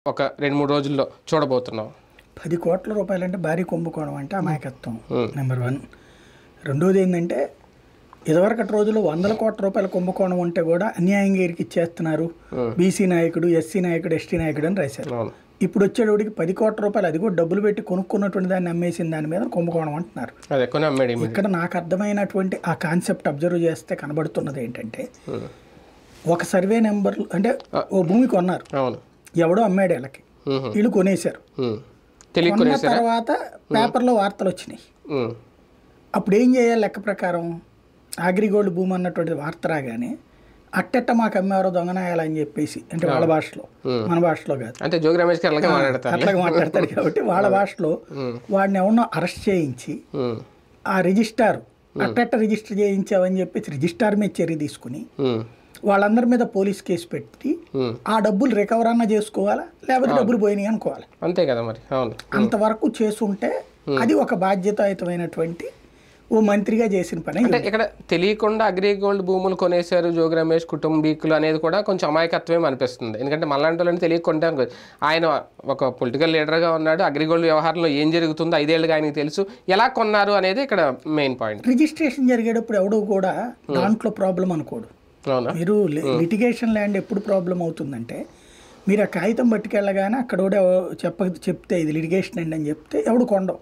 ఒక 2-3 రోజుల్లో చూడబోతున్నాం? 10 కోట్ల రూపాయలంటే భారీ కుంభకోణం అంటే అమాయకత్వం నెంబర్ 1. రెండోది ఏంటంటే ఇదివరకటి రోజుల్లో 100 కోట్ల రూపాయల కుంభకోణం ఉంటే కూడా అన్యాయంగా ఇరికిచ్చేస్తున్నారు, బీసీ నాయకుడు, ఎస్సీ నాయకుడు, ఎస్టీ నాయకుడు అని రాశారు. ఇప్పుడు వచ్చేటోడికి 10 కోట్ల రూపాయలు, అది కూడా డబ్బులు పెట్టి కొనుక్కున్నటువంటి దాన్ని అమ్మేసిన దాని మీద కుంభకోణం అంటున్నారు. ఇక్కడ నాకు అర్థమైనటువంటి ఆ కాన్సెప్ట్ అబ్జర్వ్ చేస్తే కనబడుతున్నది ఏంటంటే, ఒక సర్వే నెంబర్లు అంటే ఓ భూమి కొన్నారు, ఎవడో అమ్మాడు, వీళ్ళకి వీళ్ళు కొనేశారు. కొన్న తర్వాత పేపర్లో వార్తలు వచ్చినాయి. అప్పుడు ఏం చేయాలి? లెక్క ప్రకారం అగ్రిగోల్డ్ భూమి అన్నటువంటి వార్త రాగానే అట్టెట్ట మాకు అమ్మేవారో దొంగనాయాలని చెప్పేసి, అంటే వాళ్ళ భాషలో, మన భాషలో కాదు, అంటే అట్లాగే మాట్లాడతాడు కాబట్టి వాళ్ళ భాషలో వాడిని ఎవరినో అరెస్ట్ చేయించి ఆ రిజిస్టార్ అట్టెట్ట రిజిస్టర్ చేయించావని చెప్పేసి రిజిస్టార్ మీద చర్య తీసుకుని వాళ్ళందరి మీద పోలీస్ కేసు పెట్టి ఆ డబ్బులు రికవర్ అన్నా చేసుకోవాలా, లేకపోతే డబ్బులు పోయినాయి అనుకోవాలి. అంతే కదా మరి. అంతవరకు చేసుంటే అది ఒక బాధ్యతాయుతమైనటువంటి ఓ మంత్రిగా చేసిన పని. అంటే ఇక్కడ తెలియకుండా అగ్రిగోల్డ్ భూములు కొనేశారు జోగి రమేష్ కుటుంబీకులు అనేది కూడా కొంచెం అమాయకత్వమే అనిపిస్తుంది. ఎందుకంటే మళ్ళాంటి వాళ్ళని తెలియకుండా ఆయన ఒక పొలిటికల్ లీడర్గా ఉన్నాడు, అగ్రిగోల్డ్ వ్యవహారంలో ఏం జరుగుతుందో 5 ఏళ్ళుగా ఆయనకి తెలుసు, ఎలా కొన్నారు అనేది ఇక్కడ మెయిన్ పాయింట్. రిజిస్ట్రేషన్ జరిగేటప్పుడు ఎవడో కూడా దాంట్లో ప్రాబ్లం అనుకోడు. మీరు లిటిగేషన్ ల్యాండ్ ఎప్పుడు ప్రాబ్లం అవుతుందంటే, మీరు ఆ కాగితం పట్టుకెళ్ళగానే అక్కడ చెప్తే ఇది లిటిగేషన్ అండి అని చెప్తే ఎవడు కొండవు.